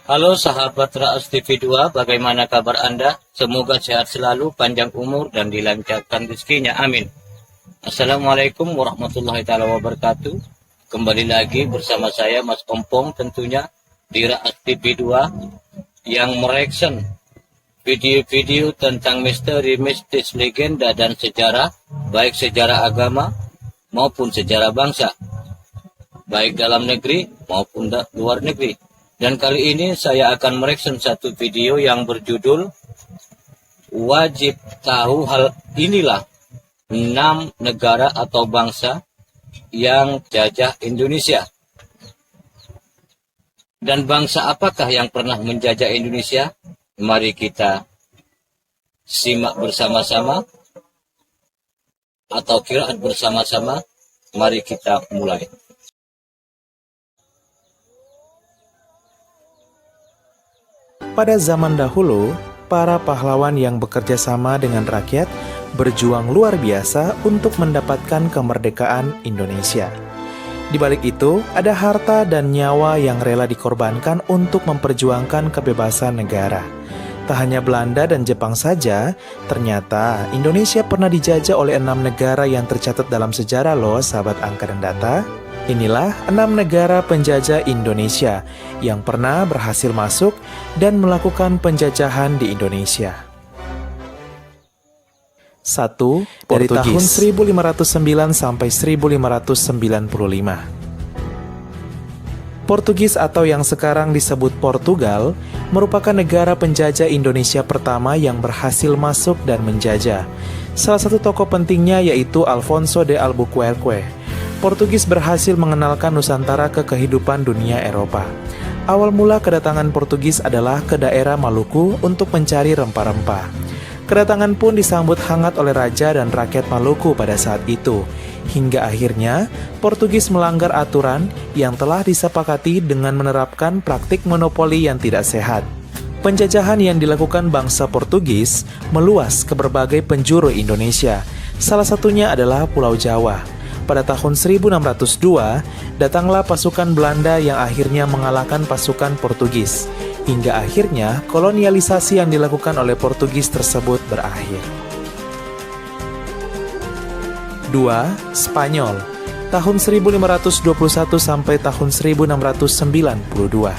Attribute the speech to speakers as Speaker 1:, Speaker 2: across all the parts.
Speaker 1: Halo sahabat Raas TV 2, bagaimana kabar Anda? Semoga sehat selalu, panjang umur, dan dilancarkan rezekinya. Amin. Assalamualaikum warahmatullahi wabarakatuh. Kembali lagi bersama saya Mas Ompong tentunya di Raas TV 2 yang mereaction video-video tentang misteri, mistis, legenda, dan sejarah, baik sejarah agama maupun sejarah bangsa, baik dalam negeri maupun luar negeri. Dan kali ini saya akan mereaction satu video yang berjudul Wajib Tahu Hal Inilah 6 negara atau bangsa yang jajah Indonesia. Dan bangsa apakah yang pernah menjajah Indonesia? Mari kita simak bersama-sama atau qiraat bersama-sama. Mari kita mulai.
Speaker 2: Pada zaman dahulu, para pahlawan yang bekerja sama dengan rakyat berjuang luar biasa untuk mendapatkan kemerdekaan Indonesia. Di balik itu, ada harta dan nyawa yang rela dikorbankan untuk memperjuangkan kebebasan negara. Tak hanya Belanda dan Jepang saja, ternyata Indonesia pernah dijajah oleh 6 negara yang tercatat dalam sejarah loh, sahabat angka dan data. Inilah 6 negara penjajah Indonesia yang pernah berhasil masuk dan melakukan penjajahan di Indonesia. 1. Dari tahun 1509 sampai 1595. Portugis atau yang sekarang disebut Portugal merupakan negara penjajah Indonesia pertama yang berhasil masuk dan menjajah. Salah satu tokoh pentingnya yaitu Alfonso de Albuquerque. Portugis berhasil mengenalkan Nusantara ke kehidupan dunia Eropa. Awal mula kedatangan Portugis adalah ke daerah Maluku untuk mencari rempah-rempah. Kedatangan pun disambut hangat oleh raja dan rakyat Maluku pada saat itu. Hingga akhirnya, Portugis melanggar aturan yang telah disepakati dengan menerapkan praktik monopoli yang tidak sehat. Penjajahan yang dilakukan bangsa Portugis meluas ke berbagai penjuru Indonesia. Salah satunya adalah Pulau Jawa. Pada tahun 1602, datanglah pasukan Belanda yang akhirnya mengalahkan pasukan Portugis. Hingga akhirnya kolonialisasi yang dilakukan oleh Portugis tersebut berakhir. 2. Spanyol, tahun 1521 sampai tahun 1692.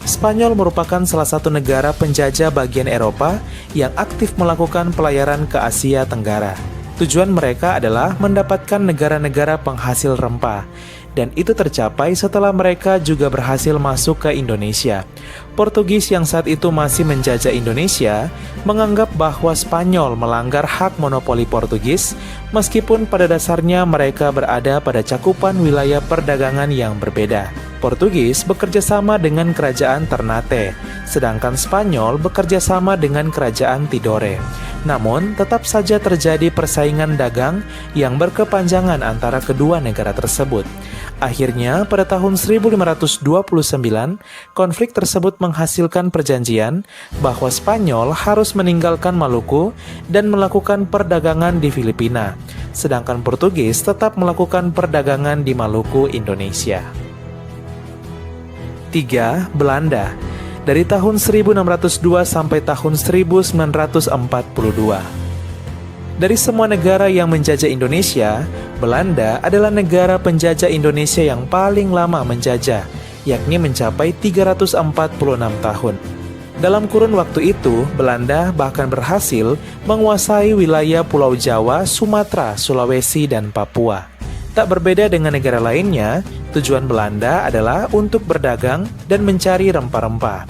Speaker 2: Spanyol merupakan salah satu negara penjajah bagian Eropa yang aktif melakukan pelayaran ke Asia Tenggara. Tujuan mereka adalah mendapatkan negara-negara penghasil rempah, dan itu tercapai setelah mereka juga berhasil masuk ke Indonesia. Portugis yang saat itu masih menjajah Indonesia menganggap bahwa Spanyol melanggar hak monopoli Portugis, meskipun pada dasarnya mereka berada pada cakupan wilayah perdagangan yang berbeda. Portugis bekerja sama dengan kerajaan Ternate, sedangkan Spanyol bekerja sama dengan kerajaan Tidore. Namun, tetap saja terjadi persaingan dagang yang berkepanjangan antara kedua negara tersebut. Akhirnya, pada tahun 1529, konflik tersebut menghasilkan perjanjian bahwa Spanyol harus meninggalkan Maluku dan melakukan perdagangan di Filipina, sedangkan Portugis tetap melakukan perdagangan di Maluku, Indonesia. 3. Belanda, dari tahun 1602 sampai tahun 1942. Dari semua negara yang menjajah Indonesia, Belanda adalah negara penjajah Indonesia yang paling lama menjajah, yakni mencapai 346 tahun. Dalam kurun waktu itu, Belanda bahkan berhasil menguasai wilayah Pulau Jawa, Sumatera, Sulawesi, dan Papua. Tak berbeda dengan negara lainnya, tujuan Belanda adalah untuk berdagang dan mencari rempah-rempah.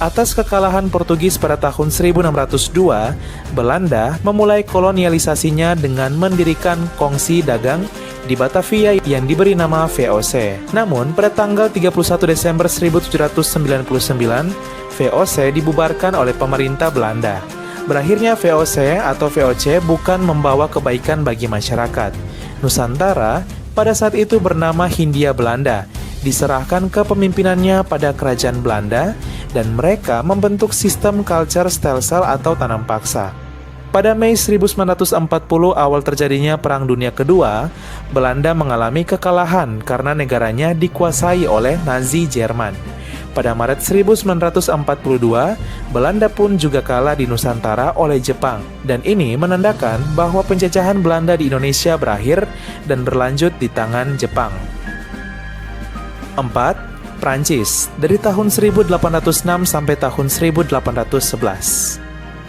Speaker 2: Atas kekalahan Portugis pada tahun 1602, Belanda memulai kolonialisasinya dengan mendirikan kongsi dagang di Batavia yang diberi nama VOC. Namun, pada tanggal 31 Desember 1799, VOC dibubarkan oleh pemerintah Belanda. Berakhirnya VOC atau VOC bukan membawa kebaikan bagi masyarakat. Nusantara pada saat itu bernama Hindia Belanda, diserahkan ke pemimpinannya pada kerajaan Belanda, dan mereka membentuk sistem culture stelsel atau tanam paksa. Pada Mei 1940 awal terjadinya Perang Dunia Kedua, Belanda mengalami kekalahan karena negaranya dikuasai oleh Nazi Jerman. Pada Maret 1942, Belanda pun juga kalah di Nusantara oleh Jepang, dan ini menandakan bahwa penjajahan Belanda di Indonesia berakhir dan berlanjut di tangan Jepang. 4. Prancis, dari tahun 1806 sampai tahun 1811.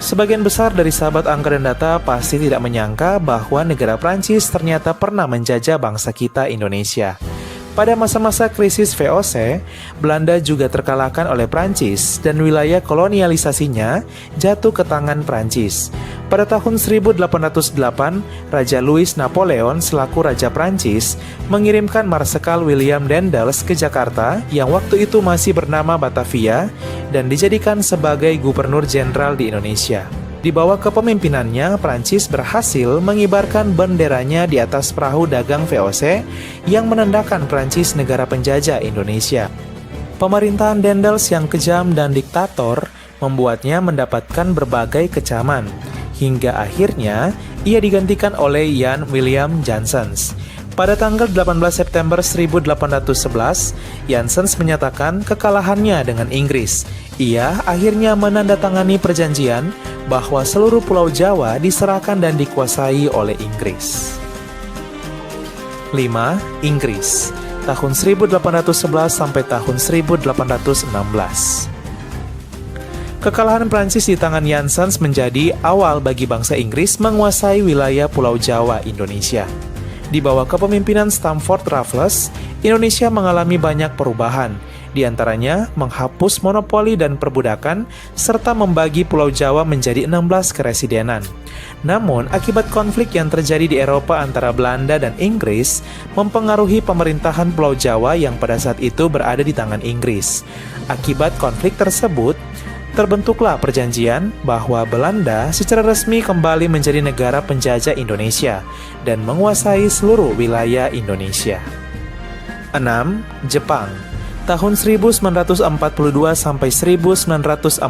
Speaker 2: Sebagian besar dari sahabat angka dan data pasti tidak menyangka bahwa negara Prancis ternyata pernah menjajah bangsa kita Indonesia. Pada masa-masa krisis VOC, Belanda juga terkalahkan oleh Prancis dan wilayah kolonialisasinya jatuh ke tangan Prancis. Pada tahun 1808, Raja Louis Napoleon selaku Raja Prancis mengirimkan Marsekal William Daendels ke Jakarta yang waktu itu masih bernama Batavia dan dijadikan sebagai gubernur jenderal di Indonesia. Di bawah kepemimpinannya, Prancis berhasil mengibarkan benderanya di atas perahu dagang VOC yang menandakan Prancis negara penjajah Indonesia. Pemerintahan Daendels yang kejam dan diktator membuatnya mendapatkan berbagai kecaman, hingga akhirnya ia digantikan oleh Jan Willem Janssens. Pada tanggal 18 September 1811, Janssens menyatakan kekalahannya dengan Inggris. Ia akhirnya menandatangani perjanjian bahwa seluruh Pulau Jawa diserahkan dan dikuasai oleh Inggris. 5. Inggris, tahun 1811 sampai tahun 1816. Kekalahan Prancis di tangan Janssens menjadi awal bagi bangsa Inggris menguasai wilayah Pulau Jawa Indonesia. Di bawah kepemimpinan Stamford Raffles, Indonesia mengalami banyak perubahan, di antaranya menghapus monopoli dan perbudakan, serta membagi Pulau Jawa menjadi 16 keresidenan. Namun, akibat konflik yang terjadi di Eropa antara Belanda dan Inggris, mempengaruhi pemerintahan Pulau Jawa yang pada saat itu berada di tangan Inggris. Akibat konflik tersebut, terbentuklah perjanjian bahwa Belanda secara resmi kembali menjadi negara penjajah Indonesia dan menguasai seluruh wilayah Indonesia. 6. Jepang, tahun 1942 sampai 1945.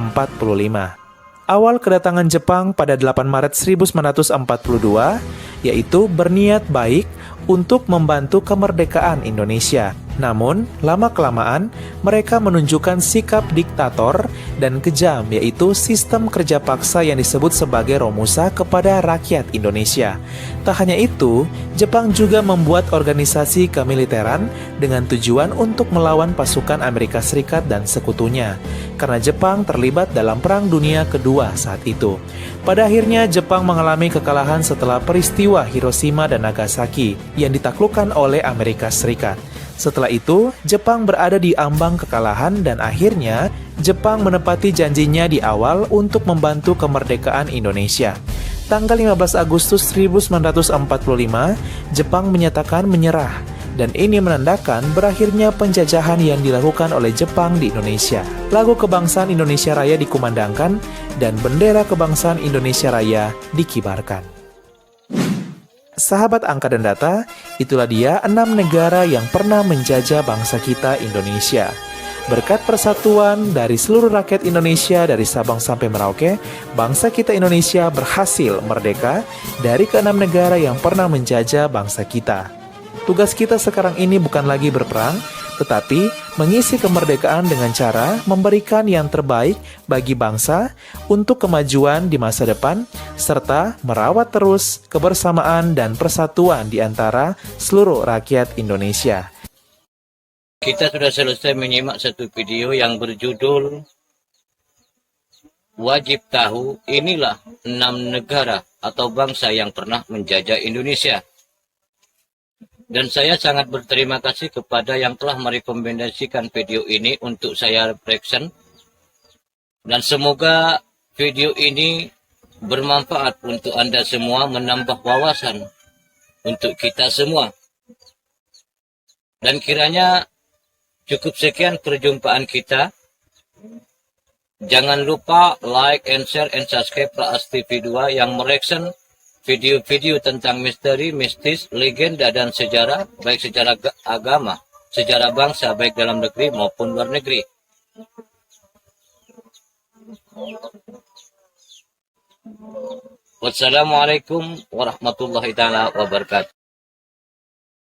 Speaker 2: Awal kedatangan Jepang pada 8 Maret 1942 yaitu berniat baik untuk membantu kemerdekaan Indonesia. Namun, lama-kelamaan mereka menunjukkan sikap diktator dan kejam, yaitu sistem kerja paksa yang disebut sebagai Romusa kepada rakyat Indonesia. Tak hanya itu, Jepang juga membuat organisasi kemiliteran dengan tujuan untuk melawan pasukan Amerika Serikat dan sekutunya, karena Jepang terlibat dalam Perang Dunia Kedua saat itu. Pada akhirnya, Jepang mengalami kekalahan setelah peristiwa Hiroshima dan Nagasaki yang ditaklukkan oleh Amerika Serikat. Setelah itu, Jepang berada di ambang kekalahan dan akhirnya Jepang menepati janjinya di awal untuk membantu kemerdekaan Indonesia. Tanggal 15 Agustus 1945, Jepang menyatakan menyerah, dan ini menandakan berakhirnya penjajahan yang dilakukan oleh Jepang di Indonesia. Lagu Kebangsaan Indonesia Raya dikumandangkan dan bendera Kebangsaan Indonesia Raya dikibarkan. Sahabat angka dan data, itulah dia 6 negara yang pernah menjajah bangsa kita Indonesia. Berkat persatuan dari seluruh rakyat Indonesia dari Sabang sampai Merauke, bangsa kita Indonesia berhasil merdeka dari ke-6 negara yang pernah menjajah bangsa kita. Tugas kita sekarang ini bukan lagi berperang, tetapi mengisi kemerdekaan dengan cara memberikan yang terbaik bagi bangsa untuk kemajuan di masa depan, serta merawat terus kebersamaan dan persatuan di antara seluruh rakyat Indonesia.
Speaker 1: Kita sudah selesai menyimak satu video yang berjudul Wajib Tahu, inilah 6 negara atau bangsa yang pernah menjajah Indonesia. Dan saya sangat berterima kasih kepada yang telah merekomendasikan video ini untuk saya reaction. Dan semoga video ini bermanfaat untuk Anda semua, menambah wawasan untuk kita semua. Dan kiranya cukup sekian perjumpaan kita. Jangan lupa like and share and subscribe Praas TV 2 yang mereaction video-video tentang misteri, mistis, legenda, dan sejarah, baik sejarah agama, sejarah bangsa, baik dalam negeri maupun luar negeri. Wassalamualaikum warahmatullahi wabarakatuh.